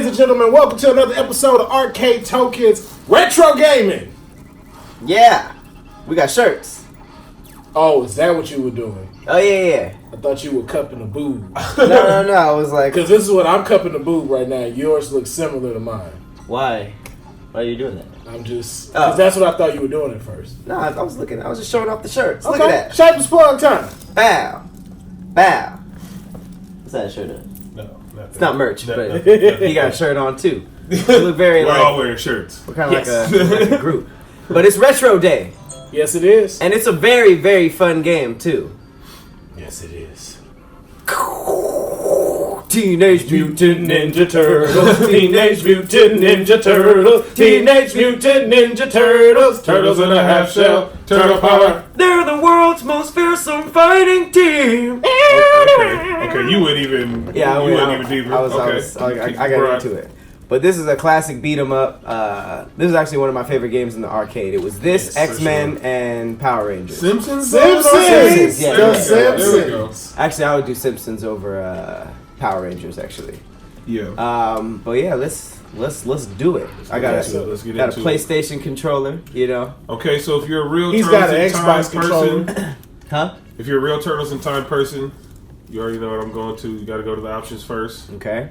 ladies and gentlemen. Welcome to another episode of Arcade Tokens Retro Gaming. Yeah, we got shirts. Oh, is that what you were doing? Oh, yeah. I thought you were cupping a boob. No. I was like... Because this is what I'm cupping a boob right now. Yours looks similar to mine. Why? Why are you doing that? I'm just... Because that's what I thought you were doing at first. No, I was looking. I was just showing off the shirts. Okay. Look at that. Shameless plug time. Bow. What's that shirt on? No, it's not merch, but he got a shirt on too. You look very We're all wearing shirts. We're kind of like a group. But it's Retro Day. Yes, it is. And it's a very, very fun game too. Yes, it is. Teenage Mutant Ninja Turtles. Teenage Mutant Ninja Turtles. Teenage Mutant Ninja Turtles. Turtles in a half shell. Turtle power. They're the world's most fearsome fighting team. Okay, you went even. Yeah, you went even deeper. I got into it. But this is a classic beat 'em up. This is actually one of my favorite games in the arcade. It was this, X-Men, and Power Rangers. Simpsons. Simpsons. Yeah, The There we go. Actually, I would do Simpsons over Power Rangers. Actually. Yeah. But yeah, let's do it. I got Let's get a into it. PlayStation controller. You know. Okay, so if you're a real He's Turtles got an in Time Xbox controller. person, Huh? if you're a real Turtles in Time person, you already know what I'm going to. You got to go to the options first, Okay.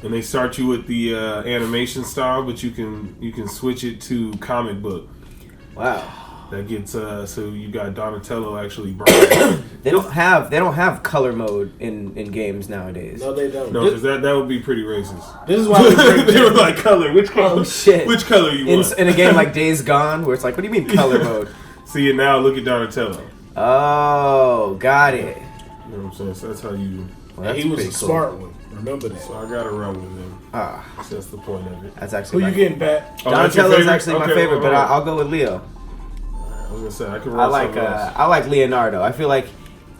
and they start you with the animation style, but you can switch it to comic book. Wow. That gets so you got Donatello actually bright. They don't have color mode in games nowadays. No, they don't. No, because that would be pretty racist. This is why we drink They were like, color. Which color? Oh shit. Which color you want? In a game like Days Gone, where it's like, what do you mean color mode? See it now. Look at Donatello. Oh, got it. You know what I'm saying? So that's how you. Well, that's he was a pretty cool. smart one. Remember that. So I gotta run with him. Ah, So that's the point of it. that's Who actually. you getting, Pat? Oh, that's your Donatello's favorite? actually my Okay, favorite, but hold on. I'll go with Leo. I was gonna say I could I run like something else. I like Leonardo. I feel like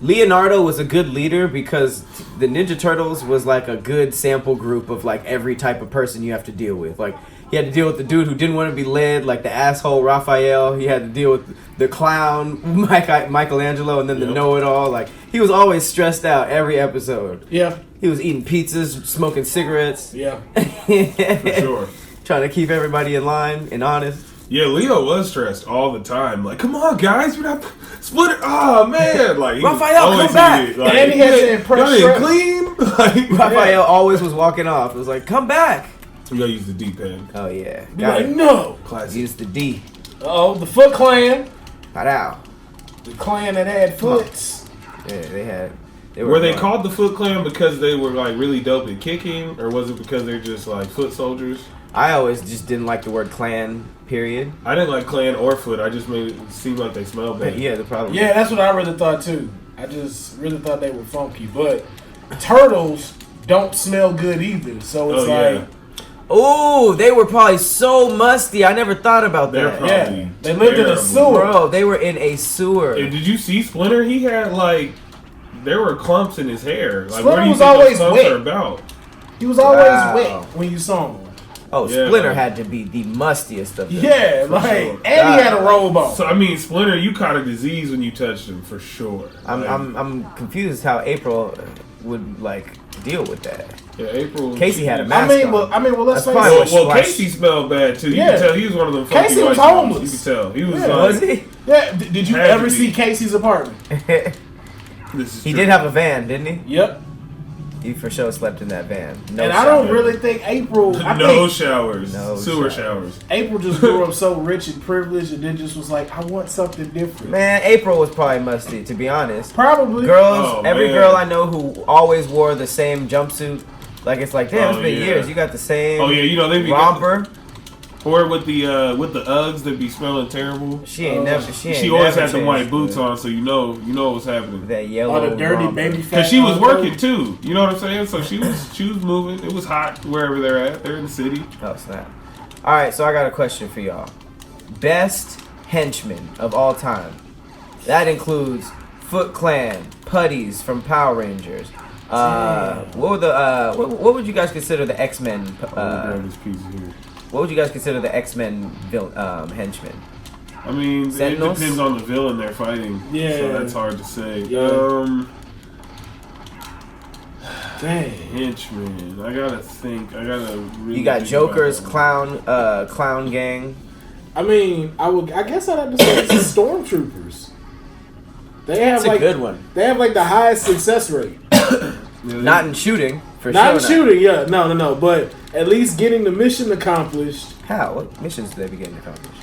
Leonardo was a good leader because the Ninja Turtles was like a good sample group of like every type of person you have to deal with. Like he had to deal with the dude who didn't want to be led, like the asshole Raphael. He had to deal with the clown Michelangelo, and then the Yep. know-it-all. Like he was always stressed out every episode. Yeah. He was eating pizzas, smoking cigarettes, Yeah. For sure. trying to keep everybody in line and honest. Yeah, Leo was stressed all the time. Like, come on, guys, we're not split it. Oh man, like he Raphael, always come back. needed, like, And he had to impress y'all didn't Shrek. clean. Like, Raphael always was walking off. It was like, come back. we gotta use the D-pad. Oh yeah, Be got like, it. no. Classic. Use the D. Oh, the Foot Clan. Padow. The clan that had foots. Yeah, they Were they fun. called the Foot Clan because they were like really dope at kicking, or was it because they're just like foot soldiers? I always just didn't like the word clan. Period. I didn't like Clan or Foot. I just made it seem like they smelled bad. Yeah, the problem. Yeah, that's what I really thought too. I just really thought they were funky. But turtles don't smell good either. So it's like, Oh, they were probably so musty. I never thought about They're that. probably yeah, they lived in a terrible. sewer. Bro, they were in a sewer. And did you see Splinter? He had like there were clumps in his hair. Like, Splinter what do you was think always those clumps wet. are about? He was always Wow. wet when you saw him. Oh, Yeah, Splinter like- had to be the mustiest of them. Yeah, For like, sure. and he had a robe on. So I mean, Splinter, you caught a disease when you touched him for sure. Like, I'm confused how April would like deal with that. yeah, April. Casey had a I mask mean, on. well, let's That's face fine. it. Well, Watch- Casey smelled bad too. You Yeah. could tell he was one of them. Funky Casey was white dudes. homeless. You could tell he was. Yeah. Like, Was he? Yeah, did you Had to ever be. see Casey's apartment? This is He true. did have a van, didn't he? Yep. He for sure slept in that van. No And I don't shower. really think April. I no think showers, No sewer showers. showers. April just grew up so rich and privileged, and then just was like, I want something different. Man, April was probably musty, to be honest. Probably. Girls, Oh, every man. girl I know who always wore the same jumpsuit. Like, it's like, damn, it's Oh, been yeah. years. You got the same Oh yeah, you know they be romper. or with the Uggs that be smelling terrible. She ain't never. She ain't She always never had the white changed, boots man. on, so you know what's happening. That yellow. All the dirty romper. baby fat. Cause she was on working those. too. You know what I'm saying? So she was moving. It was hot wherever they're at. They're in the city. Oh snap! All right, so I got a question for y'all. Best henchmen of all time. That includes Foot Clan, Putties from Power Rangers. What were the what would you guys consider the X-Men? Let me grab this piece here. What would you guys consider the X-Men henchmen? I mean, Sentinels? it depends on the villain they're fighting. Yeah. So that's hard to say. Yeah. Dang. Henchman. I gotta think. I gotta really. You got think Joker's about that clown gang. I mean, I guess I'd have to say it's the Stormtroopers. They have It's a good one. They have like the highest success rate. one. Not in shooting, for Not in sure. shooting, yeah, no, but at least getting the mission accomplished. How? What missions did they be getting accomplished?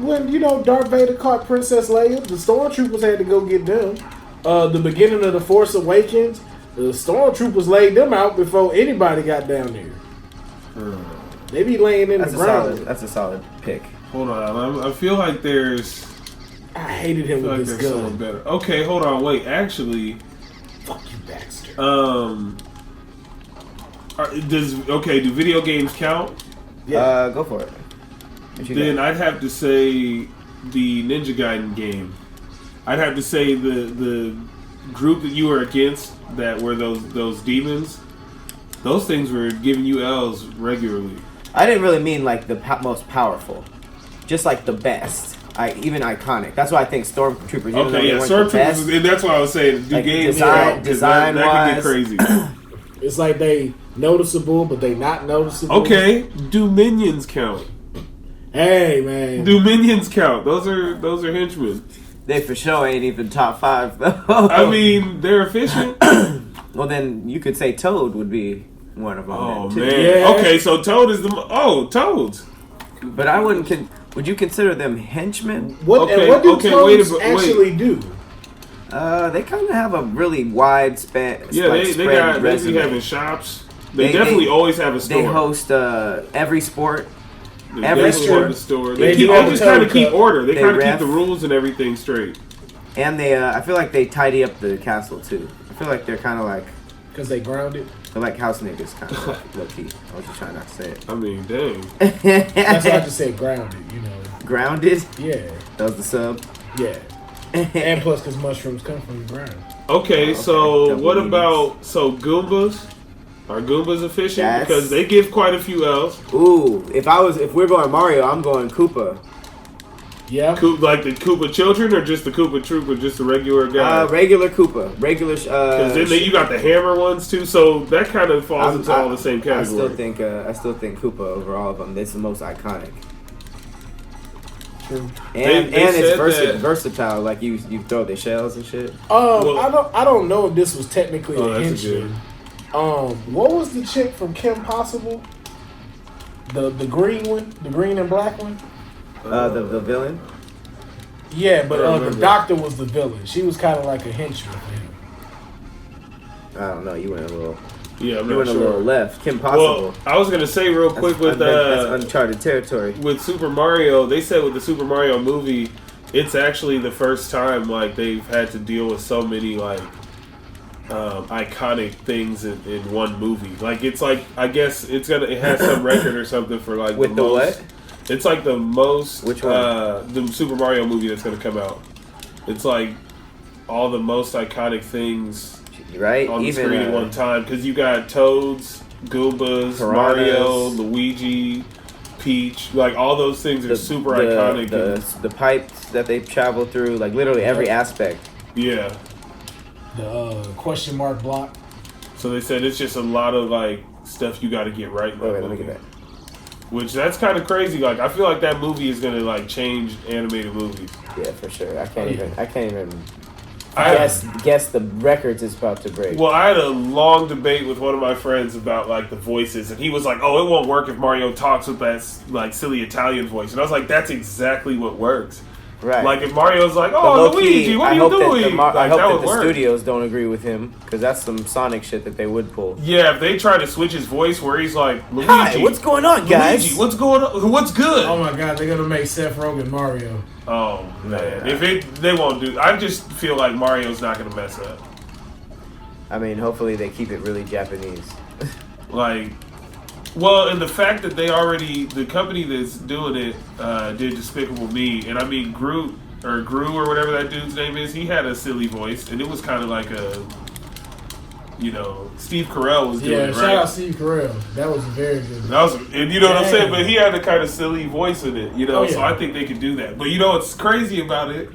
When Darth Vader caught Princess Leia, the Stormtroopers had to go get them. The beginning of the Force Awakens, the Stormtroopers laid them out before anybody got down there. They be laying in That's the ground. That's a solid pick. Hold on. I feel like there's. I hated him with this someone gun. better. Okay, hold on. Wait, actually. Fuck you, Baxter. Do video games count? Yeah. Go for it. What you Then got? I'd have to say the Ninja Gaiden game. I'd have to say the group that you were against that were those demons. Those things were giving you L's regularly. I didn't really mean like the most powerful, just like the best. Even iconic. That's why I think Stormtroopers. Even though Okay, they yeah, weren't the best, Stormtroopers, and that's why I was saying do Like games design- count, 'cause that could design-wise. get crazy. It's like they noticeable, but they not noticeable. Okay, do minions count? Hey, man. Do minions count? Those are henchmen. they for sure ain't even top 5 though. I mean, they're efficient. well then you could say Toad would be one of them. Oh then, too. man. Yeah. Okay, so Toad is Toads. But I wouldn't. Would you consider them henchmen? What Okay, do okay, toads wait. actually do? They kind of have a really wide span. Yeah, like, they spread be resume. having shops. They They- definitely they- always have a store. They host every sport. They every definitely sport. have a store. They They do have a just kind of Toad keep Cup. order. They They kind of keep ref. the rules and everything straight. And they, I feel like they tidy up the castle too. I feel like they're kind of like Because they grounded. they're like house niggas, kind of low key. I was just trying not to say I mean, dang. it. That's why I just said grounded, Grounded. Yeah, That was the sub. yeah. And plus, because mushrooms come from the ground. Okay, okay. so Double what meanings. about Goombas? Are Goombas efficient? That's- Because they give quite a few L's. Ooh, if we're going Mario, I'm going Koopa. Yeah. Like the Koopa children, or just the Koopa Trooper, just the regular guy? Regular Koopa, regular. Because then you got the hammer ones too, so that kind of falls into all the same I still category. think Koopa over all of them. It's the most iconic. True. And They it's said that- versatile. Like you throw the shells and shit. I don't know if this was technically Oh, a that's a henchman. What was the chick from Kim Possible? The green one, the green and black one. The villain. Yeah, but I the remember. doctor was the villain. She was kind of like a henchman for him. I don't know. You went a little. Yeah, I'm You not went a little sure. left. Kim Possible. Well, I was gonna say real quick with that's uncharted territory. with Super Mario, they said with the Super Mario movie, it's actually the first time like they've had to deal with so many like iconic things in one movie. Like it's like I guess it has some record or something for like With the most, what? It's like the most Which one? The Super Mario movie that's gonna come out. It's like all the most iconic things Right? on the Even screen at one time because you got Toads, Goombas, Piranhas. Mario, Luigi, Peach, like all those things are super iconic. The pipes that they travel through, like literally every aspect. Yeah. The question mark block. So they said it's just a lot of like stuff you got to get right. In that Wait, let me movie. get that. Which that's kind of crazy. Like I feel like that movie is gonna like change animated movies. Yeah, for sure. I can't even I guess the records it's about to break. Well, I had a long debate with one of my friends about like the voices, and he was like, "Oh, it won't work if Mario talks with that like silly Italian voice." And I was like, "That's exactly what works." Right. Like if Mario's like, But "Oh, low-key, Luigi, what I are you hope that doing?" I Like hope that that would the work. studios don't agree with him because that's some Sonic shit that they would pull. Yeah, if they try to switch his voice where he's like, "Luigi, Hi, what's going on, guys? Luigi, what's going on? What's good?" Oh my God, they're gonna make Seth Rogen Mario. Oh man, Nah. they won't do. I just feel like Mario's not gonna mess up. I mean, hopefully they keep it really Japanese. Like, well, and the fact that the company that's doing it did Despicable Me, and I mean Gru or whatever that dude's name is, he had a silly voice, and it was kind of like Steve Carell was doing Yeah, it, shout right? out Steve Carell. That was very good. That was, and you know what I'm saying, Damn. but he had a kind of silly voice in it, Oh, yeah. So I think they could do that. But you know what's crazy about it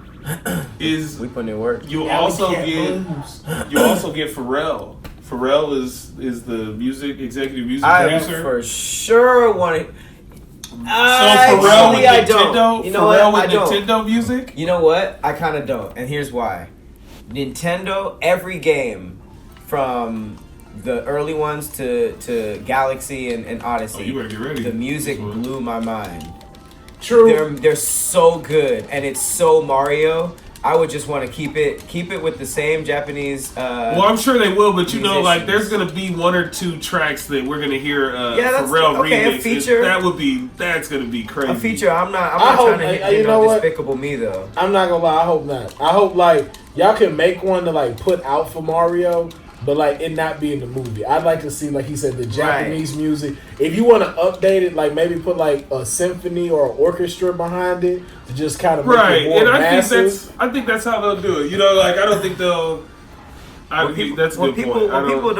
is We putting in work. you Alley also Cat get Blues. Pharrell Pharrell is the executive music I producer. for sure want to. So Pharrell with I Nintendo, don't. You know Pharrell what? with I don't. Nintendo music. You know what? I kind of don't, and here's why. Nintendo, every game from the early ones to Galaxy and Odyssey, Oh, you better get ready. the music blew my mind. True. They're so good, and it's so Mario. I would just want to keep it with the same Japanese. Well, I'm sure they will, but you know, like musicians. there's gonna be 1 or 2 tracks that we're gonna hear that's Pharrell okay, a remix. feature. That's gonna be crazy. A feature. I'm not hope- trying to hit you know what? Despicable Me though. I'm not gonna lie. I hope not. I hope like y'all can make one to like put out for Mario, but like it not be in the movie. I'd like to see, like he said, the Japanese music. If you want to update it, like maybe put like a symphony or an orchestra behind it to just kind of make Right, it more and massive. I think that's how they'll do it. You know, like I don't think they'll. That's a What good point. people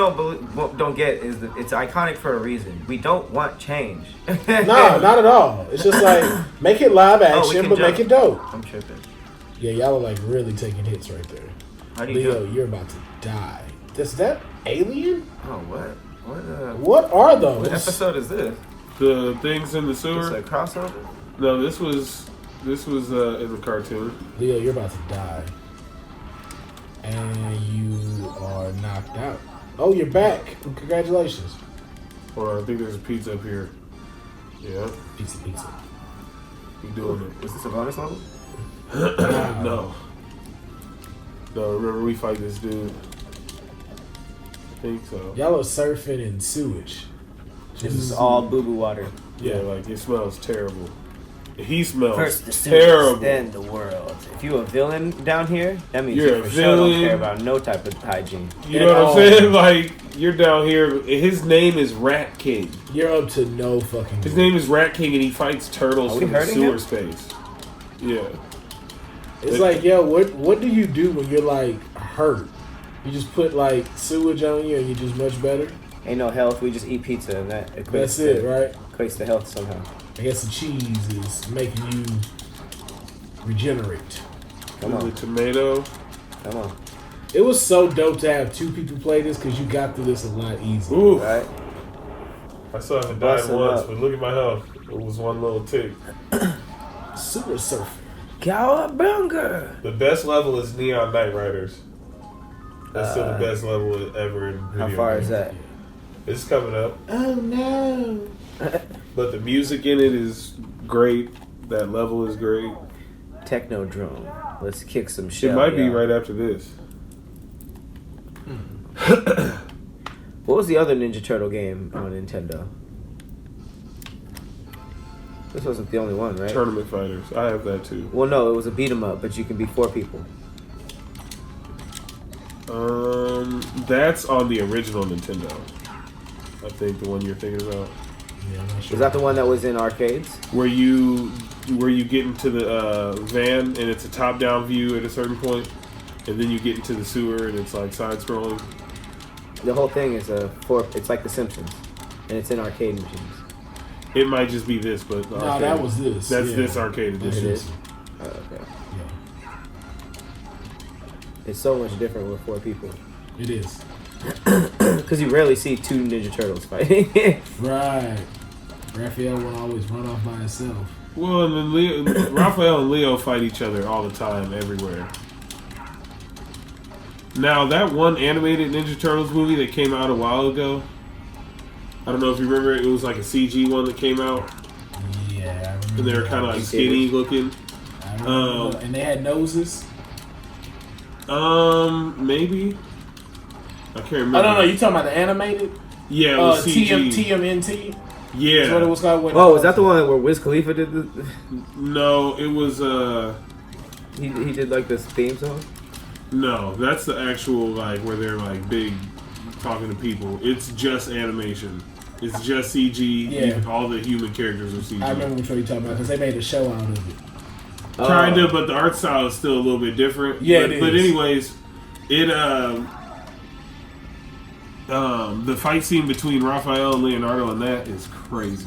don't get is that it's iconic for a reason. We don't want change. No, not at all. It's just like make it live action, can but jump. make it dope. I'm tripping. Yeah, y'all are like really taking hits right there. How do you Leo, do? you're about to die. Is that Alien? Oh, what? What are those? What episode is this? The things in the It's sewer. a crossover. No, this was in the cartoon. Leo, you're about to die. And you are knocked out. Oh, you're back. Congratulations. Hold on, I think there's a pizza up here. Yeah, Pizza. you doing Is this a bonus level? it? No. No, remember we fight this dude. I think so. Y'all are surfing in sewage. This is all boo-boo water. Yeah, like it smells terrible. He smells First the terrible. sewers, then the world. If you a villain down here, that means You're you a for sure don't villain. care about no type of hygiene. You know what I'm saying? Like you're down here. His name is Rat King. You're up to no fucking His good. name is Rat King, and he fights turtles Are we from the hurting sewer him? space. Yeah. It's like, yo, what do you do when you're like hurt? You just put like sewage on you and you're just much better? Ain't no health. We just eat pizza, and that equates That's it, to, right? equates to health somehow. I guess the cheese is making you regenerate. Come The on, tomato. come on. It was so dope to have 2 people play this because you got through this a lot easier. Ooh. Right? I still haven't Bust died him once, up. but look at my health. It was one little tick. Super surfer. Cowabunga! The best level is Neon Knight Riders. That's still the best level ever in video How far games. is that? It's coming up. Oh no. But the music in it is great. That level is great. Technodrome. Let's kick some shit. It might be right after this. What was the other Ninja Turtle game on Nintendo? This wasn't the only one, right? Tournament Fighters. I have that too. Well, no, it was a beat 'em up, but you can be 4 people. That's on the original Nintendo. I think the one you're thinking about. Yeah, I'm not sure. Is that the one that was in arcades? Where you get into the van and it's a top-down view at a certain point, and then you get into the sewer and it's like side-scrolling. The whole thing is it's like The Simpsons, and it's in arcade machines. It might just be this, but the No, arcade- that was this. That's yeah. this arcade It edition. is. Oh, okay. Yeah, It's so much different with 4 people. it is. Because you rarely see 2 Ninja Turtles fighting. Right. Raphael will always run off by himself. Well, and then Raphael and Leo fight each other all the time, everywhere. Now, that one animated Ninja Turtles movie that came out a while ago, I don't know if you remember it, it was like a CG one that came out, Yeah, I remember. and they were kind of like skinny looking. I remember. And they had noses. Maybe. I can't remember. Oh, no, you talking about the animated? Yeah, it was CG. TMNT? Yeah. That's what it was called. Oh, was that the one where Wiz Khalifa did No, it was, he did like this theme song? no, that's the actual, like, where they're, like, big, talking to people. It's just animation. It's just CG. Yeah. Even all the human characters are CG. I remember which one you're talking about because they made a show out of it. Kind of, but the art style is still a little bit different. Yeah, but, it but is. anyways, it the fight scene between Raphael and Leonardo and that is crazy.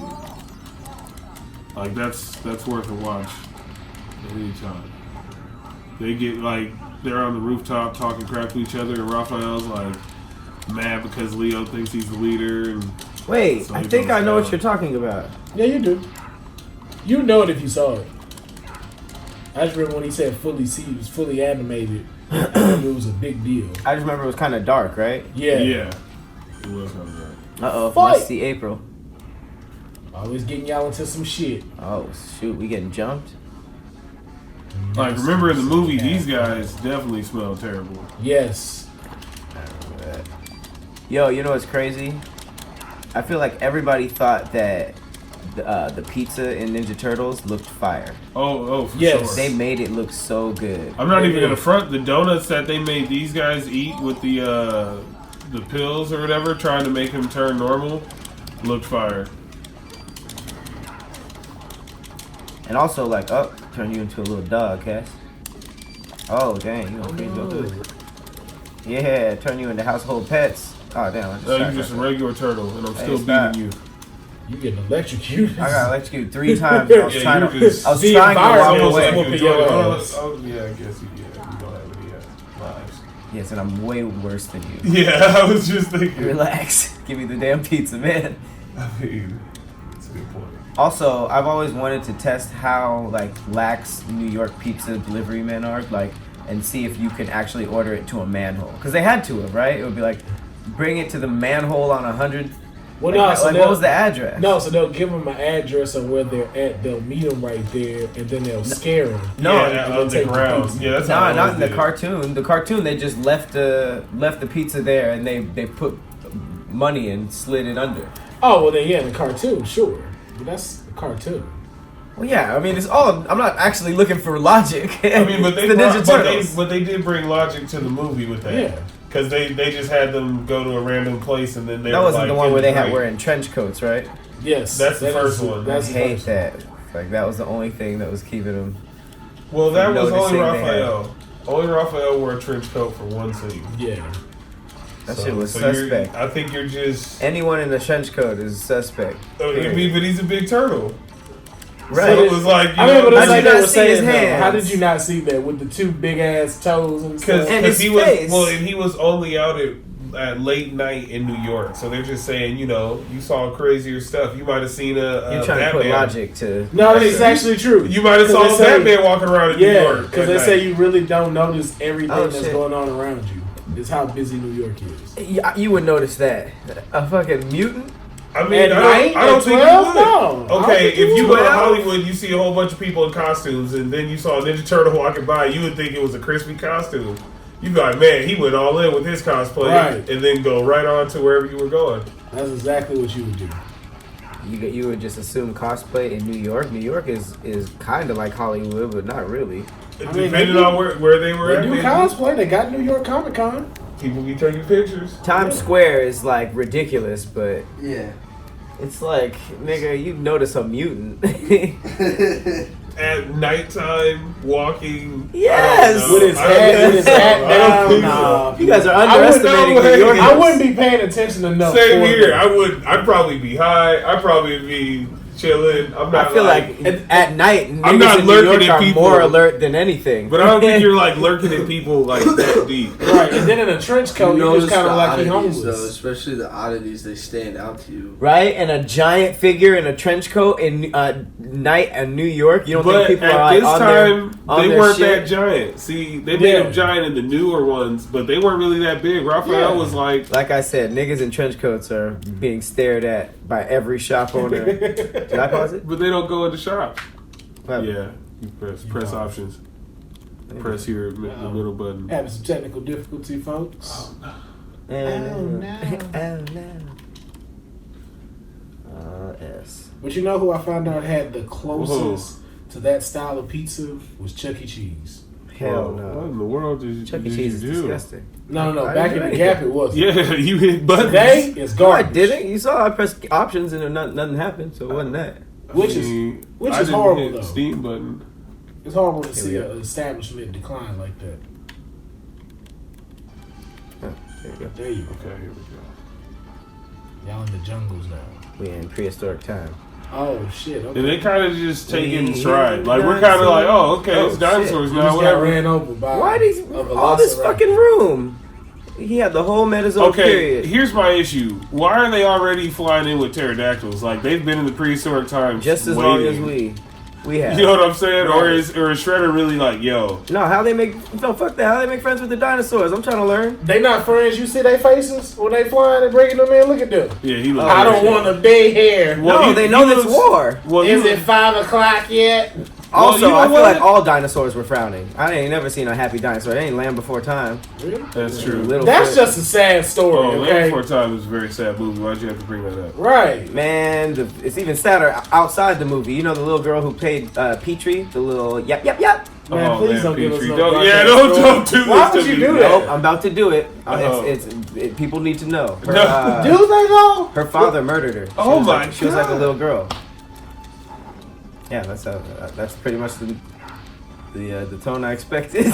Like that's worth a watch any time. They get like they're on the rooftop talking crap to each other, and Raphael's like, mad because Leo thinks he's the leader. And Wait, so I he think goes I know what down. you're talking about. Yeah, you do. You know it if you saw it. I just remember when he said fully C, it was fully animated. I remember it was a big deal. I just remember it was kind of dark, right? Yeah. Yeah. It was kind of right. Uh-oh, Fight! must see April. Always getting y'all into some shit. Oh, shoot, we getting jumped? Like, remember in the movie, these guys definitely smell terrible. Yes. I remember that. Yo, you know what's crazy? I feel like everybody thought that the pizza in Ninja Turtles looked fire. Oh, for Yes. sure. They made it look so good. I'm not They even did. gonna front. The donuts that they made these guys eat with the pills or whatever, trying to make him turn normal, looked fire. And also, like, turn you into a little dog, Cass. Oh, dang, you gonna freeze your food. Yeah, turn you into household pets. Oh, damn. I just No, shot you're just a that. regular turtle, and I'm Hey, still stop. beating you. You getting electrocuted. I got electrocuted 3 times. I was Yeah, trying you to. just I was see trying the to virus walk goes away. like whooping enjoy your it. ass. Yeah, I guess you don't have any lives. Yes, and I'm way worse than you. Yeah, I was just thinking. Relax. Give me the damn pizza, man. I mean, that's a good point. Also, I've always wanted to test how like lax New York pizza delivery men are, like, and see if you can actually order it to a manhole. Because they had to have, right? It would be like, bring it to the manhole on 100. Well, Like, no, like, so what they'll- was the address? No, so they'll give them an address of where they're at. They'll meet them right there, and then they'll scare them. No, yeah, and on take the the ground. pizza. Yeah, that's how No, I not always in the did it. cartoon. The cartoon, they just left the pizza there, and they put money and slid it under. Oh, well, then, yeah, the cartoon, sure. But that's the cartoon. Well, yeah, I mean, it's all. I'm not actually looking for logic. I mean, but they the brought, Ninja but Turtles. they did bring logic to the movie with that. Yeah. Because they just had them go to a random place and then they That were wasn't like, the one in where they had train. wearing trench coats, right? Yes. That's the that first is- one. I That's the hate first one. that. Like, that was the only thing that was keeping them. Well, that was only Noticing they had- Raphael. Only Raphael wore a trench coat for one scene. Yeah. That So- shit was so you're- suspect. I think you're just. Anyone in a trench coat is suspect. I mean, but he's a big turtle. Right. So it was like, you I mean, but How it's did like you they not were see his saying, though, hands? how did you not see that with the 2 big ass toes and because stuff? And his he was face. well, and he was only out at late night in New York. So they're just saying, you know, you saw crazier stuff. You might have seen a You're trying to put Batman. logic to. No, it's actually true. You might have 'Cause saw they say- Batman walking around in New Yeah, York. because at they night. say you really don't notice everything Oh, that's shit. going on around you. It's how busy New York is. You would notice that. A fucking mutant? I mean, At night? I don't At think 12? you would. No, I don't Okay, think you if you go would. to Hollywood, you see a whole bunch of people in costumes, and then you saw a Ninja Turtle walking by, you would think it was a crispy costume. You'd be like, man, he went all in with his cosplay, Right. and then go right on to wherever you were going. That's exactly what you would do. You would just assume cosplay in New York. New York is kind of like Hollywood, but not really. mean, Depending they on where they were They at, do maybe. cosplay. They got New York Comic Con. People be taking pictures. Times Square is like ridiculous, but Yeah. it's like, nigga, you notice a mutant. At nighttime, walking. Yes! I don't know. With his I don't hat, think with his so. hat I don't down. think so. Nah. You guys are I wouldn't underestimating know, New hey. Yorkers. I wouldn't be paying attention enough. Same for here. them. I'd probably be high. I'd probably be chilling. I'm not. I feel like at night, I'm niggas not in New lurking York at are people. more alert than anything. But I don't think you're like lurking at people like that deep. Right, and then in a trench coat, you notice just kind the of like he oddities, though, homeless. especially the oddities, they stand out to you. Right? And a giant figure in a trench coat in night in New York. You don't But think people at are like this on time, on they their weren't shit? that giant. See, they made Yeah. them giant in the newer ones, but they weren't really that big. Raphael Yeah. was like, Like I said, niggas in trench coats are being stared at by every shop owner. Did I pause it? but they don't go in the shop. Well, Yeah, you press options. Press here, the middle button. Having some technical difficulty, folks. Oh, no. Oh, no. Yes. But you know who I found out had the closest to that style of pizza was Chuck E. Cheese. Hell What no. in the world did Chuck E. you Cheese is do? disgusting. No. I Back didn't in do the anything. Gap, it was. Yeah, you hit buttons. Today, it's No, I garbage. didn't. You saw I pressed options and nothing happened, so it wasn't that. Which I is mean, which I is didn't horrible hit though. Steam button. It's horrible to Here see we go. an establishment decline like that. Oh, there you go. There you go. Okay, here we go. Y'all in the jungles now. We in prehistoric time. Oh shit. Okay. And they kind of just take it in We stride. Like, we're dinosaurs. kind of like, oh, okay, Oh, it's dinosaurs We now, just got whatever. ran over by Why these a all this velociraptor. fucking room? He had the whole Mesozoic Okay, period. here's my issue. Why are they already flying in with pterodactyls? Like, they've been in the prehistoric times Just as long as we have. You know what I'm saying? Right. Or is Shredder really like, yo? No, how they make... No, fuck that. How they make friends with the dinosaurs? I'm trying to learn. They not friends. You see their faces when they flying and bringing them in. Look at them. Yeah, he looks I don't want to be here. Well, no, he- they he know that's looks- war. Well, Is it 5 o'clock yet? Also, you know I feel what? like all dinosaurs were frowning. I ain't never seen a happy dinosaur. They ain't Land Before Time. Really? That's true. That's just a sad story. Oh, Land Okay. Before Time is a very sad movie. Why'd you have to bring that up? Right. Man, it's even sadder outside the movie. You know the little girl who played Petrie? The little yap. Man, Oh, please man, don't give us Petrie. no Don't- goddamn yeah, don't story. do this Why would to you me. do Nope, that? I'm about to do it. Oh. People need to know. Her, No. Do they though? her father murdered her. She Oh was my like, She was like a God. little girl. Yeah, that's pretty much the tone I expected.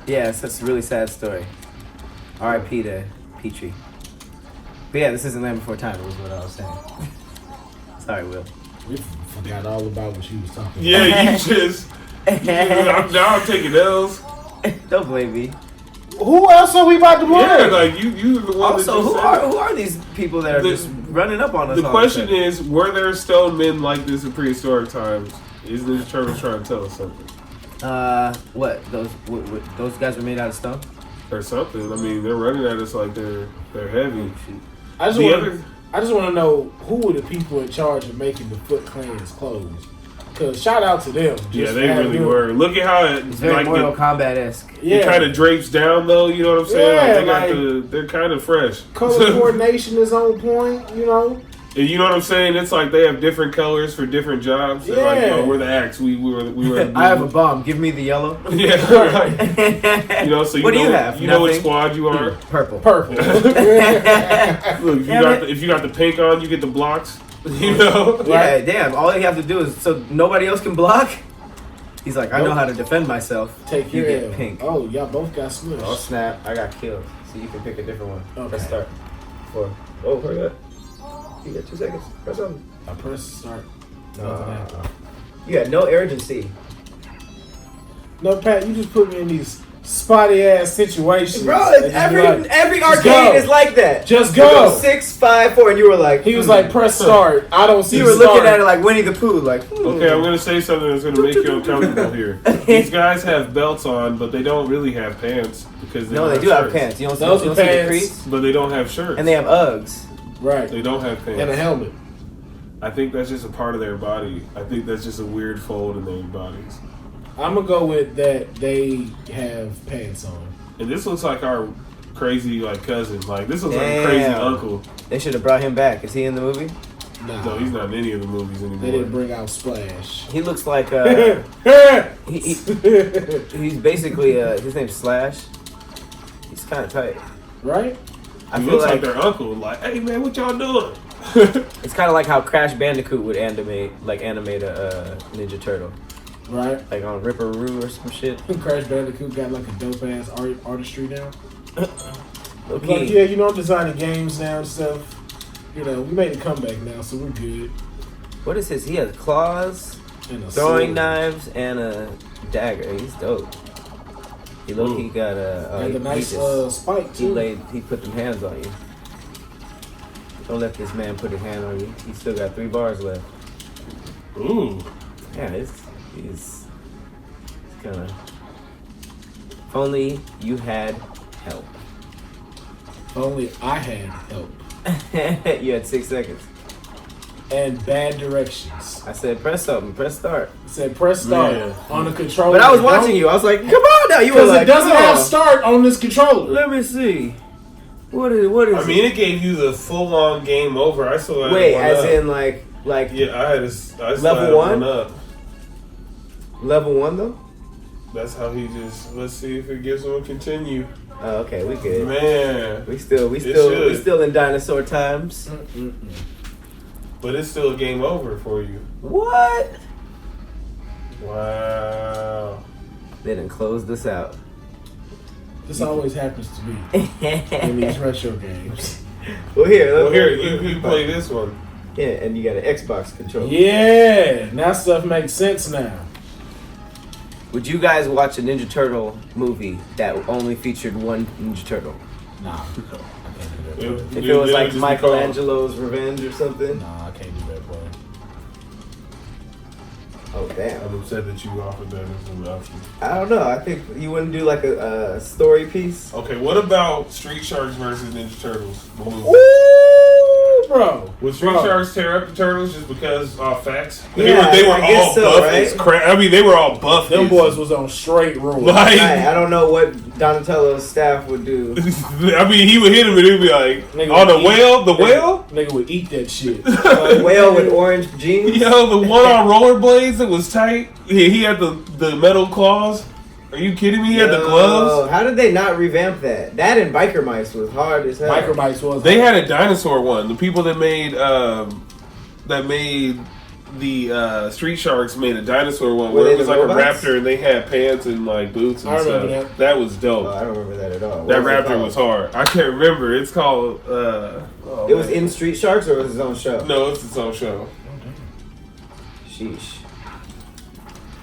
Yeah, it's a really sad story. R.I.P. to Petrie. But yeah, this isn't Land Before Time. It was what I was saying. Sorry, Will. We forgot all about what she was talking about. Yeah, you just. Now I'm taking L's. Don't blame me. Who else are we about to blame? Yeah, like you the one Also, that who just are said who are these people that are The- just running up on us? The all question the is, were there stone men like this in prehistoric times? Is Ninja Turtles trying to tell us something? what those guys were made out of stone? Or something. I mean, they're running at us like they're heavy. I just The want other- I just want to know who were the people in charge of making the Foot Clan's clothes. Cause shout out to them. Yeah, Just they for really having- were. Look at how it It's very like Mortal Kombat-esque. it Yeah, kind of drapes down though. You know what I'm saying? Yeah, they got they're kind of fresh. color coordination is on point. You know. And you know what I'm saying? It's like they have different colors for different jobs. They're like, Yeah. yo, we're the axe. We were. I have a bomb. Give me the yellow. Yeah. Right. You know, so you What do know, you have? You know what Nothing? squad you are. Purple. Purple. Look, if you got the pink on, you get the blocks. You know. Yeah, damn. All you have to do is so nobody else can block. He's like, I know Nope. how to defend myself. Take You your get L. pink. Oh, y'all both got Oh smushed. snap! I got killed. So you can pick a different one. Okay. Let's start. 4. Oh, hurry up! You got 2 seconds. Press on. I press start. Nothing happened. You had no urgency. No, Pat, you just put me in these spotty ass situations. Bro, And you every like, every "Just arcade go. is like that. Just You go. 6, 5, 4, and you were like, He was like, press start. I don't see You were start. looking at it like Winnie the Pooh, like. Okay, I'm gonna say something that's gonna make you uncomfortable here. These guys have belts on, but they don't really have pants because No, they don't do have shirts. pants. You don't see, Those you are don't see the pants. crease? But they don't have shirts. And they have Uggs. Right. They don't have pants. And a helmet. I think that's just a part of their body. I think that's just a weird fold in their bodies. I'm gonna go with that. They have pants on. And this looks like our crazy like cousin. Like this looks like a crazy Damn. uncle. They should have brought him back. Is he in the movie? Nah, No, he's not in any of the movies anymore. They didn't bring out Splash. He looks like he's basically his name's Slash. He's kind of tight. Right? I He feel looks like like their uncle. Like, hey man, what y'all doing? it's kind of like how Crash Bandicoot would animate a Ninja Turtle, Right. like on Ripperoo or some shit. Crash Bandicoot got like a dope ass artistry now. Like, Okay. yeah, you know, I'm designing games now and stuff. You know, we made a comeback now, so we're good. What is his? He has claws, And a throwing sword. knives, and a dagger. He's dope. He look. He got a. And a nice spike He too. He put them hands on you. Don't let this man put his hand on you. He's still got 3 bars left. Ooh. Yeah, he's kind of. If only you had help. If only I had help. You had 6 seconds. And bad directions. I said press something, press start. It said press start Yeah. on the controller. But I was watching you. I was like, come on now. You were Because like, it doesn't "Come have on." start on this controller. Let me see. What is I mean, it gave you the full on game over. I still had Wait, one as up. in like Yeah, I still Level had one? up. level 1 though? That's how he just. Let's see if it gives him a continue. Oh, okay, we good. Man, We still should. in dinosaur times. but it's still a game over for you. What? Wow. They done closed this out. This always happens to me in these retro games. Well, here, Well, here you play this one. Yeah, and you got an Xbox controller. Yeah, now stuff makes sense now. Would you guys watch a Ninja Turtle movie that only featured one Ninja Turtle? Nah, I can't do that. If it was like Michelangelo's Revenge or something? Nah, I can't do that, boy. Oh, damn. I'm upset that you offered that as an option. I don't know. I think you wouldn't do like a story piece. Okay, what about Street Sharks versus Ninja Turtles? The movie? Ooh, bro. Would Street Sharks tear up the Turtles just because facts? Yeah, they were I guess all so, buff right? as crap. I mean, they were all buff. Them as- boys was on straight rules. Like, I don't know what Donatello's staff would do. I mean, he would hit him and he'd be like, Nigga "Oh, the would eat- whale, the whale." Nigga would eat that shit. A whale with orange jeans? Yo, the one on rollerblades that was tight. He had the metal claws. Are you kidding me? He had the gloves. How did they not revamp that? That and Biker Mice was hard as hell. Micro Mice was. They had a dinosaur one. The people that made the Street Sharks made a dinosaur one Were where they it was the like robots? a raptor and they had pants and like boots and I remember stuff. that. That was dope. I don't remember that at all. That What it raptor called? was hard. I can't remember. It's called. It was in Street Sharks or was it his own show? No, it's its own show. Sheesh.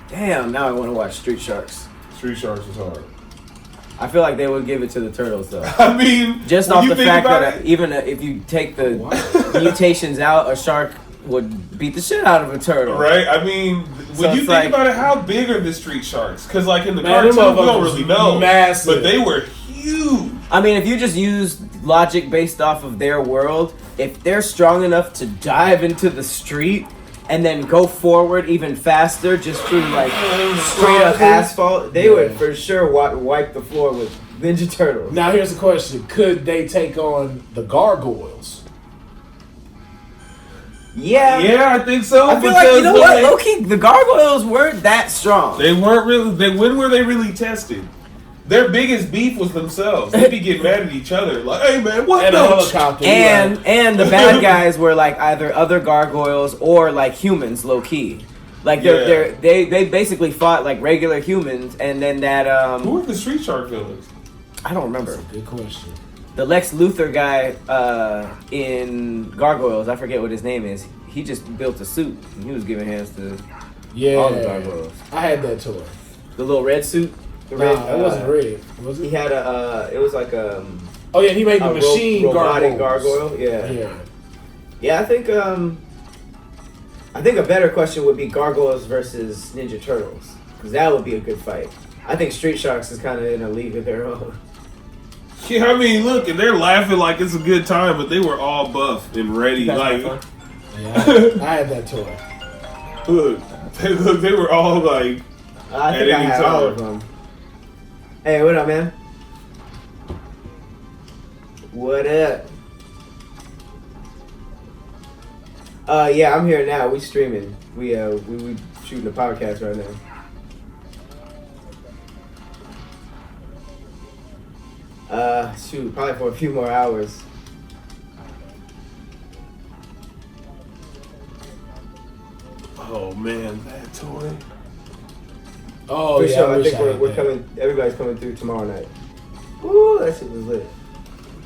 Damn, now I want to watch Street Sharks. Street Sharks was hard. I feel like they would give it to the Turtles though. I mean, Just when off you the think fact about that it, even if you take the mutations out, a shark would beat the shit out of a turtle. right? I mean, So when you it's think like- about it, how big are the Street Sharks? Because like in the Man, them cartoon, we don't motherfuckers really know, massive. but they were huge. I mean, if you just use logic based off of their world, if they're strong enough to dive into the street and then go forward even faster just through like straight up asphalt, they would for sure wipe the floor with Ninja Turtles. Now here's the question: could they take on the gargoyles? Yeah. Yeah, I think so. I feel like, you know because, what, low-key, the gargoyles weren't that strong. They weren't really. When were they really tested? Their biggest beef was themselves. They'd be getting mad at each other, like, "Hey man, what And a the?" helicopter. And the bad guys were like either other gargoyles or like humans, low key. Like they basically fought like regular humans, and then that Who were the Street Shark villains? I don't remember. Good question. The Lex Luthor guy in Gargoyles, I forget what his name is. He just built a suit and he was giving hands to Yeah, all the gargoyles. I had that toy. The little red suit. The Nah, red, it wasn't red. Was He it? had it was like a Oh yeah, he made the a machine robotic gargoyles. gargoyle. Yeah. Yeah. I think a better question would be Gargoyles versus Ninja Turtles, because that would be a good fight. I think Street Sharks is kind of in a league of their own. Yeah, I mean, look, and they're laughing like it's a good time, but they were all buff and ready. You guys Like, have fun? Yeah, I had that toy. look, they were all like, I At think I any had all time. of them. Hey, what up, man? What up? Yeah, I'm here now. We streaming. We shooting a podcast right now. Shoot, probably for a few more hours. oh man, that toy. Oh For yeah, sure, I wish think had we're that. coming. Everybody's coming through tomorrow night. Woo, that shit was lit.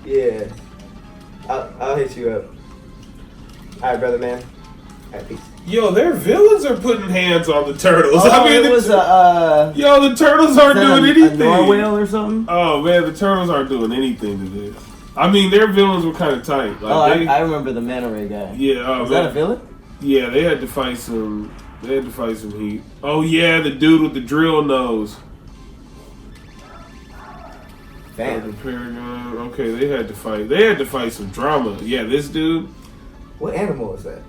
Yeah, I'll hit you up. All right, brother, man. All right, peace. Yo, their villains are putting hands on the turtles. Oh, I mean, it was yo, the turtles aren't doing a anything. narwhal or something. Oh man, the turtles aren't doing anything to this. I mean, their villains were kind of tight. Like, I remember the manta ray guy. yeah, Was that a villain? Yeah, they had to fight some. They had to fight some heat. Oh yeah, the dude with the drill nose. Damn. Paragon. Okay, they had to fight. They had to fight some drama. Yeah, this dude. What animal is that?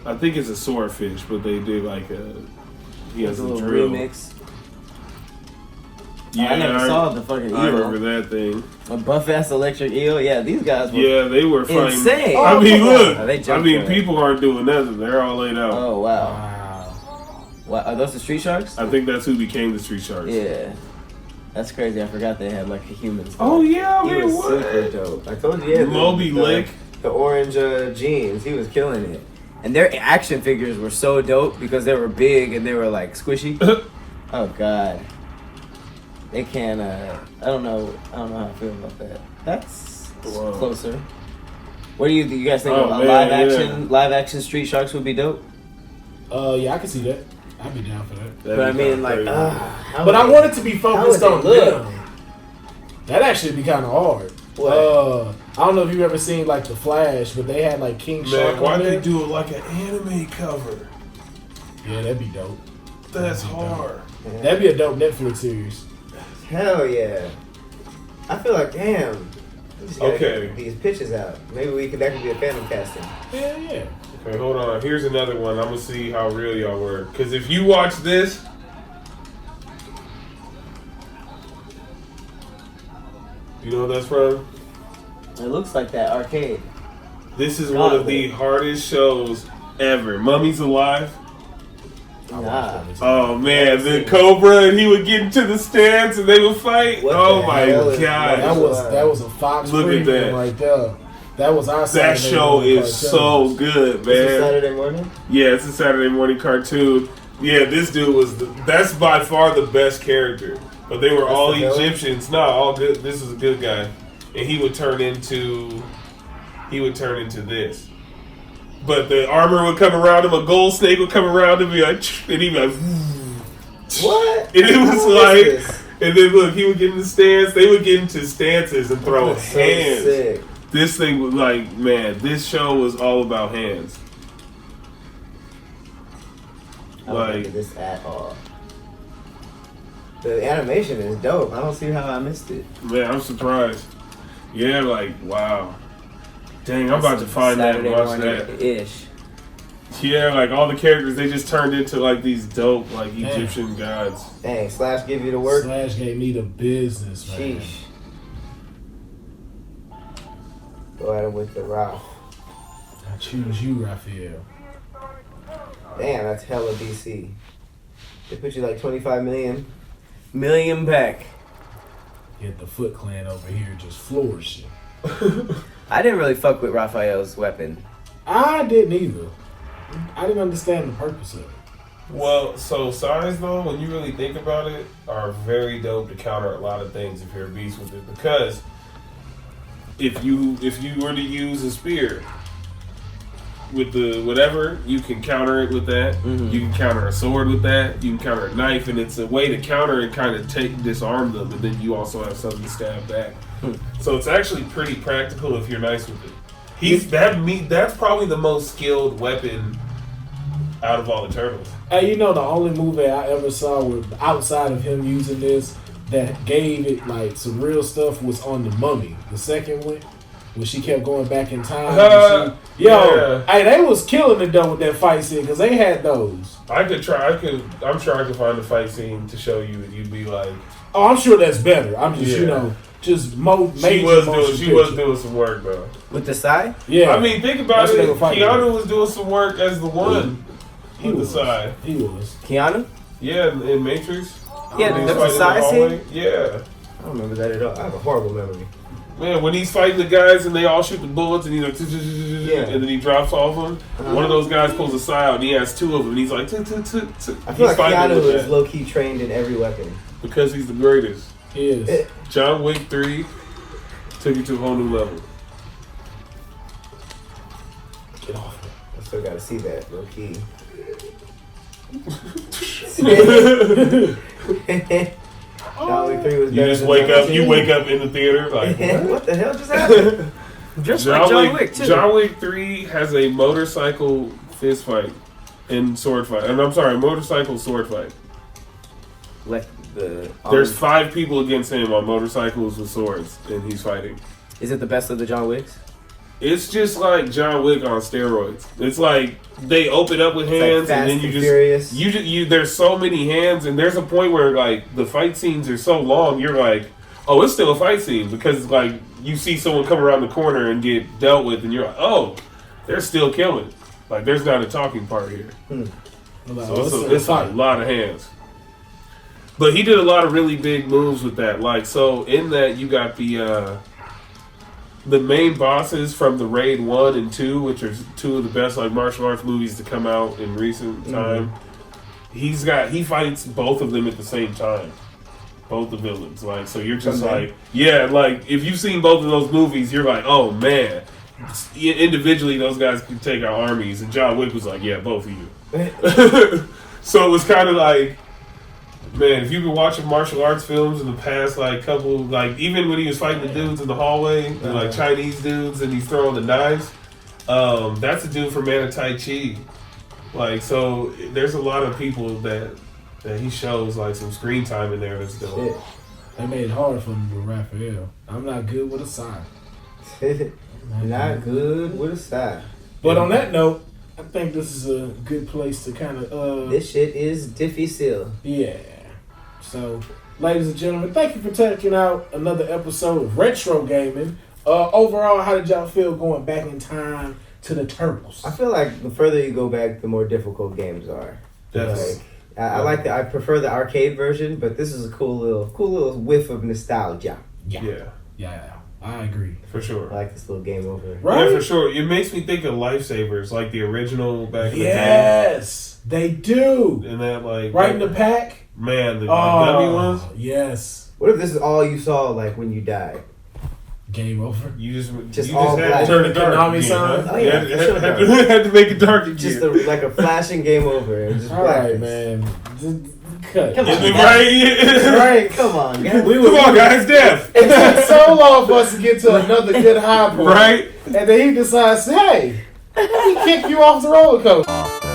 I think it's a swordfish, but they did like a. He has a a little drill. remix. Yeah, I never saw the fucking I eel. remember that thing. A buff ass electric eel. Yeah, these guys were. Yeah, they were fighting. Insane. I mean, Oh, look. they I jumped mean, for it. people aren't doing nothing. They're all laid out. Oh wow. Wow. What are those the Street Sharks? I think that's who became the Street Sharks. Yeah. That's crazy. I forgot they had like a human. Oh yeah, He man, was what? super dope. I told you, yeah. Moby Lick. The orange jeans. He was killing it. And their action figures were so dope because they were big and they were like squishy. Oh god. They can I don't know how I feel about that. That's Whoa. closer. What do you guys think Oh, of a man, live action Street Sharks would be dope? Yeah, I can see that. I'd be down for that. But I mean, like, But I want it to be focused on them. That actually be kind of hard. I don't know if you've ever seen like The Flash, but they had like King Shark. Man, why'd they do it like an anime cover? Yeah, that'd be dope. That's hard. Yeah. That'd be a dope Netflix series. Hell yeah. I feel like, damn. We just gotta get these pitches out. Maybe that could be a fandom casting. Yeah. Okay, hold on. Here's another one. I'm gonna see how real y'all were. Because if you watch this, you know what that's from? It looks like that arcade. This is one of the hardest shows ever. Mummy's Alive. Nah. Oh man, the Cobra, and he would get into the stands and they would fight. Oh my god, that was a Fox. Look at that right there. That was our That show is so good, man. Is it Saturday morning? Yeah, it's a Saturday morning cartoon. Yeah, this dude was that's by far the best character. But they were all Egyptians. No, all good. This is a good guy, and he would turn into this. But the armor would come around him. A gold snake would come around him, and he'd be like, what? And it was like, and then look, he would get in the stance. They would get into stances and throw hands. Sick. This thing was like, man, this show was all about hands. I don't remember this at all. The animation is dope. I don't see how I missed it. Man, I'm surprised. Yeah, like, wow. Dang, I'm about to find Saturday that and watch that. Ish. Yeah, like all the characters, they just turned into like these dope, like Egyptian gods. Dang, Slash give you the work. Slash gave me the business, man. Sheesh. Go at him with the rock. I choose you, Raphael. Damn, that's hella DC. They put you like 25 million back. Get the Foot Clan over here just flourishing. I didn't really fuck with Raphael's weapon. I didn't either. I didn't understand the purpose of it. Well, so size though, when you really think about it, are very dope to counter a lot of things if you're a beast with it. Because if you were to use a spear with the whatever, you can counter it with that. Mm-hmm. You can counter a sword with that. You can counter a knife, and it's a way to counter and kind of disarm them, and then you also have something to stab back. So it's actually pretty practical if you're nice with it. That's probably the most skilled weapon out of all the turtles. Hey, you know the only movie I ever saw with outside of him using this that gave it like some real stuff was on The Mummy, the second one, when she kept going back in time. Hey, they was killing it though with that fight scene because they had those. I'm sure I could find a fight scene to show you, and you'd be like, "Oh, I'm sure that's better." I'm just she was doing some work though with the side. Yeah, I mean, think about it. Keanu was doing some work as the one with the side. He was Keanu. Yeah, in Matrix. Yeah, there was a side scene. Yeah, I don't remember that at all. I have a horrible memory. Man, when he's fighting the guys and they all shoot the bullets and he's like, and then he drops all of them. One of those guys pulls a side out and he has two of them. And he's like, I feel like Keanu is low key trained in every weapon because he's the greatest. He is. John Wick 3 took you to a whole new level. Get off it. I still gotta see that low key. John Wick 3 was you just wake up. You wake up in the theater like, what the hell just happened? Just like John Wick too. John Wick 3 has a motorcycle fist fight and sword fight. And I'm sorry, motorcycle sword fight. Like there's 5 people against him on motorcycles with swords, and he's fighting. Is it the best of the John Wicks? It's just like John Wick on steroids. It's like they open up with hands, like and then you Furious. There's so many hands, and there's a point where like the fight scenes are so long, you're like, oh, it's still a fight scene because like you see someone come around the corner and get dealt with, and you're like, oh, they're still killing. Like there's not a talking part here. So it's a lot of hands. But he did a lot of really big moves with that. Like so, in that you got the main bosses from the Raid 1 and 2, which are 2 of the best like martial arts movies to come out in recent time. He fights both of them at the same time. Both the villains. Like so you're just like, yeah, like if you've seen both of those movies, you're like, oh man. Individually those guys can take our armies, and John Wick was like, yeah, both of you. So it was kind of like, man, if you've been watching martial arts films in the past, like couple, like even when he was fighting the dudes in the hallway, the like Chinese dudes, and he's throwing the knives, that's a dude from Man of Tai Chi. Like, so there's a lot of people that he shows like some screen time in there that's dope. Shit. They made it hard for me with Raphael. I'm not good with a side. Not good with a side. But on that note, I think this is a good place to kind of This shit is difficile. Yeah. So, ladies and gentlemen, thank you for checking out another episode of Retro Gaming. Overall, how did y'all feel going back in time to the Turtles? I feel like the further you go back, the more difficult games are. Definitely. Like, I prefer the arcade version, but this is a cool little whiff of nostalgia. Yeah, I agree. For sure. I like this little game over. Right? Yeah, for sure. It makes me think of Lifesavers, like the original back in the day. Yes, they do. And that, like... Right in the pack? Man, the dummy ones? Yes. What if this is all you saw, like, when you died? Game over. You just all had black. to turn it dark Konami again, sign? huh? Oh, yeah, You sure. had to make it dark again. Just like a flashing game over. And just All right, blackness. man. Just cut. Come on, Is it guys. right? Right. Come on, guys. We Come on, guys, Death. It took so long for us to get to another good high point. Right? And then he decides, hey, let me kick you off the roller coaster.